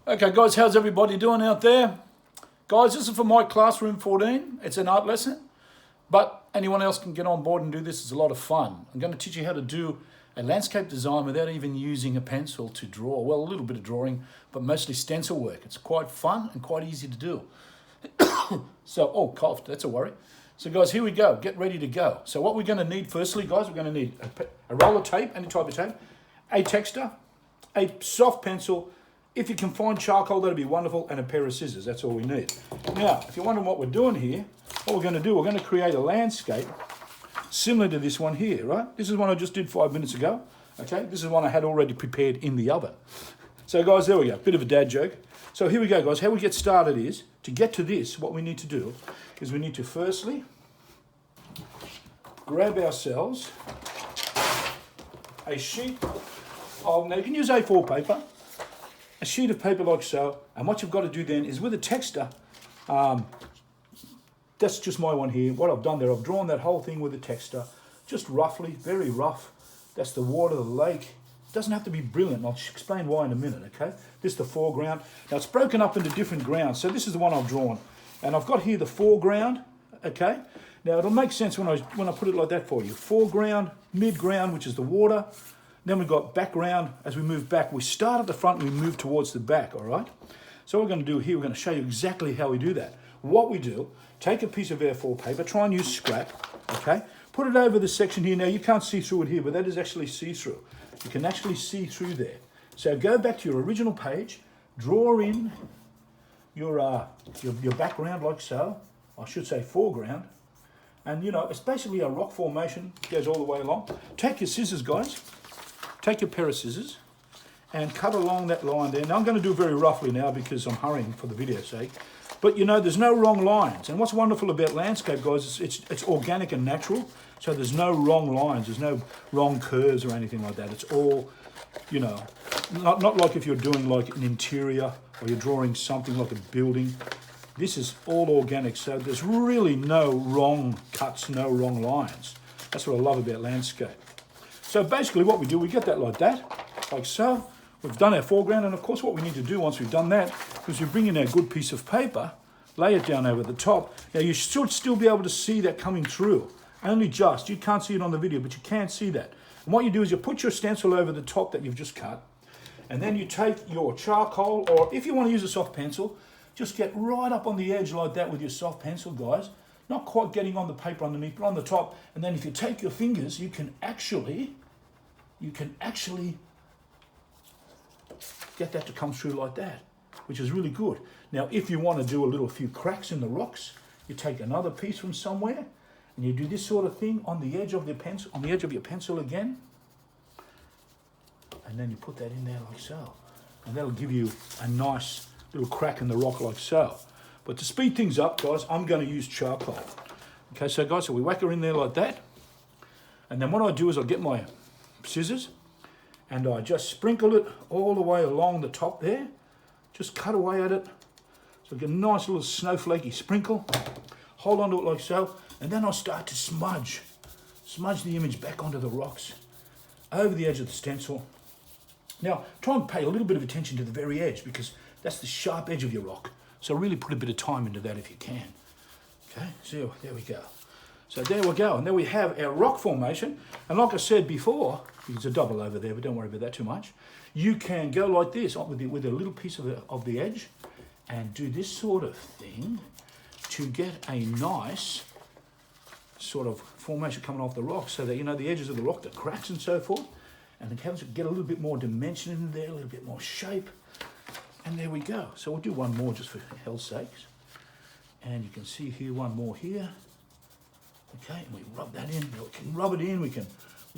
Okay guys, how's everybody doing out there? Guys, this is for my classroom 14. It's an art lesson, but anyone else can get on board and do this. It's a lot of fun. I'm going to teach you how to do a landscape design without even using a pencil to draw. Well, a little bit of drawing, but mostly stencil work. It's quite fun and quite easy to do. So, oh, coughed, that's a worry. So guys, here we go, get ready to go. So what we're going to need firstly, guys, we're going to need a roll of tape, any type of tape, a texter, a soft pencil. If you can find charcoal, that'd be wonderful, and a pair of scissors. That's all we need. Now, if you're wondering what we're doing here, what we're going to do, we're going to create a landscape similar to this one here, right? This is one I just did 5 minutes ago. Okay, this is one I had already prepared in the oven. So guys, there we go, bit of a dad joke. So here we go, guys. How we get started is, to get to this, what we need to do is we need to firstly grab ourselves a sheet of, now you can use A4 paper, a sheet of paper like so, and what you've got to do then is with a texter, that's just my one here, what I've done there, I've drawn that whole thing with a texter, just roughly, very rough. That's the water, the lake. It doesn't have to be brilliant, I'll explain why in a minute, okay? This is the foreground. Now it's broken up into different grounds, so this is the one I've drawn. And I've got here the foreground, okay? Now it'll make sense when I put it like that for you. Foreground, midground, which is the water. Then we've got background. As we move back, we start at the front and we move towards the back, all right? So what we're going to do here, we're going to show you exactly how we do that. What we do, take a piece of A4 paper, try and use scrap, okay? Put it over the section here. Now you can't see through it here, but that is actually see-through. You can actually see through there. So go back to your original page, draw in your background like so. I should say foreground. And you know, it's basically a rock formation, goes all the way along. Take your scissors, guys. Take your pair of scissors and cut along that line there. Now I'm going to do it very roughly now because I'm hurrying for the video's sake. But you know, there's no wrong lines. And what's wonderful about landscape, guys, is it's organic and natural. So there's no wrong lines. There's no wrong curves or anything like that. It's all, you know, not like if you're doing like an interior or you're drawing something like a building. This is all organic. So there's really no wrong cuts, no wrong lines. That's what I love about landscape. So basically what we do, we get that like so. We've done our foreground, and of course what we need to do once we've done that is we bring in our good piece of paper, lay it down over the top. Now you should still be able to see that coming through, only just. You can't see it on the video, but you can see that. And what you do is you put your stencil over the top that you've just cut, and then you take your charcoal, or if you want to use a soft pencil, just get right up on the edge like that with your soft pencil, guys. Not quite getting on the paper underneath, but on the top. And then if you take your fingers, you can actually get that to come through like that, which is really good. Now, if you want to do a few cracks in the rocks, you take another piece from somewhere, and you do this sort of thing on the edge of the pencil, on the edge of your pencil again, and then you put that in there like so, and that'll give you a nice little crack in the rock like so. But to speed things up, guys, I'm going to use charcoal. Okay, so guys, so we whack her in there like that, and then what I do is I get my scissors, and I just sprinkle it all the way along the top there. Just cut away at it. So I get a nice little snowflakey sprinkle. Hold onto it like so. And then I'll start to smudge the image back onto the rocks, over the edge of the stencil. Now, try and pay a little bit of attention to the very edge, because that's the sharp edge of your rock. So really put a bit of time into that if you can. Okay, so there we go. So there we go, and there we have our rock formation. And like I said before, there's a double over there, but don't worry about that too much. You can go like this with a little piece of the edge and do this sort of thing to get a nice sort of formation coming off the rock, so that, you know, the edges of the rock, the cracks and so forth, and then get a little bit more dimension in there, a little bit more shape, and there we go. So we'll do one more just for hell's sakes. And you can see here, one more here. Okay, and we rub that in. We can rub it in. We can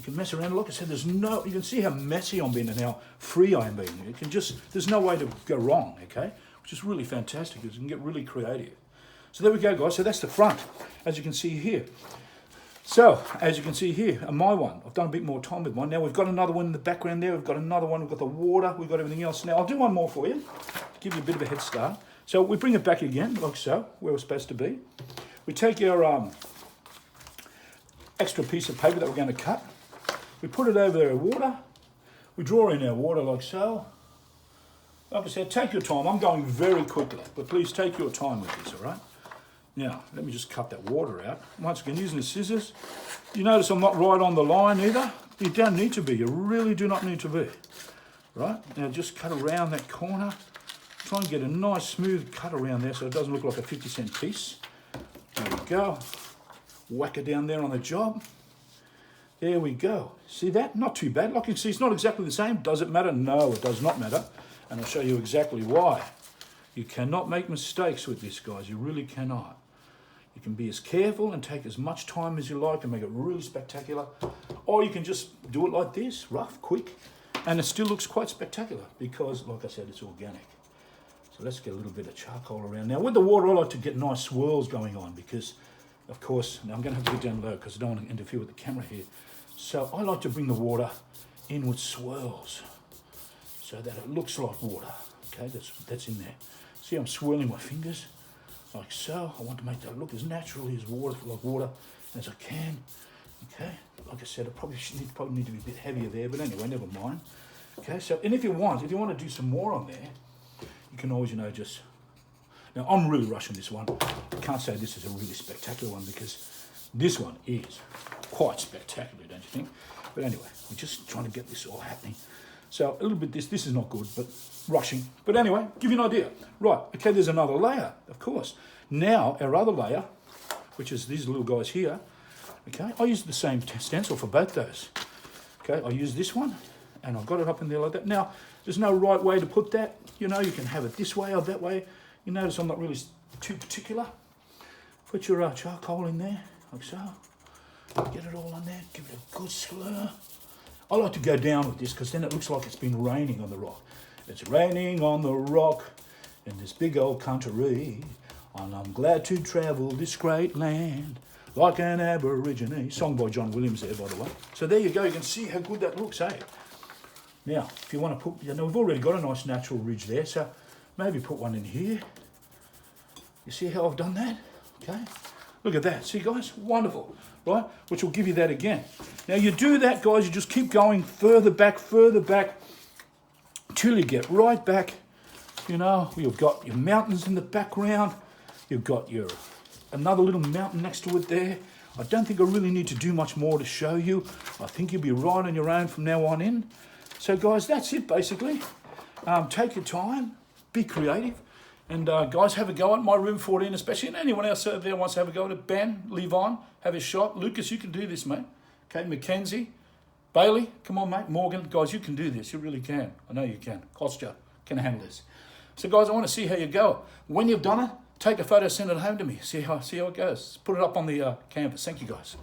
mess around. Like I said, you can see how messy I'm being and how free I am being. There's no way to go wrong. Okay, which is really fantastic because you can get really creative. So there we go, guys. So that's the front, as you can see here. So as you can see here, on my one, I've done a bit more time with mine. Now we've got another one in the background there. We've got another one. We've got the water. We've got everything else. Now I'll do one more for you, give you a bit of a head start. So we bring it back again, like so, where we're supposed to be. We take our extra piece of paper that we're going to cut. We put it over our water. We draw in our water like so. Like I said, take your time. I'm going very quickly, but please take your time with this, all right? Now, let me just cut that water out. Once again, using the scissors. You notice I'm not right on the line either. You don't need to be. You really do not need to be. Right? Now, just cut around that corner. Try and get a nice smooth cut around there so it doesn't look like a 50-cent piece. There we go. Whack it down there on the job. There we go. See that? Not too bad. Like you can see, it's not exactly the same. Does it matter? No, it does not matter. And I'll show you exactly why. You cannot make mistakes with this, guys. You really cannot. You can be as careful and take as much time as you like and make it really spectacular. Or you can just do it like this, rough, quick, and it still looks quite spectacular because, like I said, it's organic. So let's get a little bit of charcoal around. Now, with the water, I like to get nice swirls going on because, of course, now I'm going to have to get down low because I don't want to interfere with the camera here. So I like to bring the water in with swirls so that it looks like water. Okay, that's in there. See, I'm swirling my fingers like so. I want to make that look as naturally as water, like water, as I can. Okay, like I said, I probably need to be a bit heavier there, but anyway, never mind. Okay, so, and if you want to do some more on there, you can always, just... Now, I'm really rushing this one. I can't say this is a really spectacular one because this one is quite spectacular, don't you think? But anyway, we're just trying to get this all happening. So a little bit this is not good, but rushing. But anyway, give you an idea. Right, okay, there's another layer, of course. Now, our other layer, which is these little guys here, okay, I use the same stencil for both those. Okay, I use this one, and I've got it up in there like that. Now, there's no right way to put that. You can have it this way or that way. You notice I'm not really too particular. Put your charcoal in there, like so. Get it all on there, give it a good slur. I like to go down with this because then it looks like it's been raining on the rock. It's raining on the rock in this big old country, and I'm glad to travel this great land like an Aborigine. Song by John Williams there, by the way. So there you go. You can see how good that looks, eh? Now, if you want to put, we've already got a nice natural ridge there, so maybe put one in here. You see how I've done that? Okay. Look at that. See, guys? Wonderful. Right? Which will give you that again. Now, you do that, guys. You just keep going further back, till you get right back. You've got your mountains in the background. You've got another little mountain next to it there. I don't think I really need to do much more to show you. I think you'll be right on your own from now on in. So, guys, that's it, basically. Take your time. Be creative. And guys, have a go at my room 14, especially, and anyone else out there wants to have a go at it. Ben, Levon, have a shot. Lucas, you can do this, mate. Okay, Mackenzie, Bailey, come on, mate. Morgan, guys, you can do this. You really can. I know you can. Costa can handle this. So, guys, I want to see how you go. When you've done it, take a photo, send it home to me. See how it goes. Put it up on the canvas. Thank you, guys.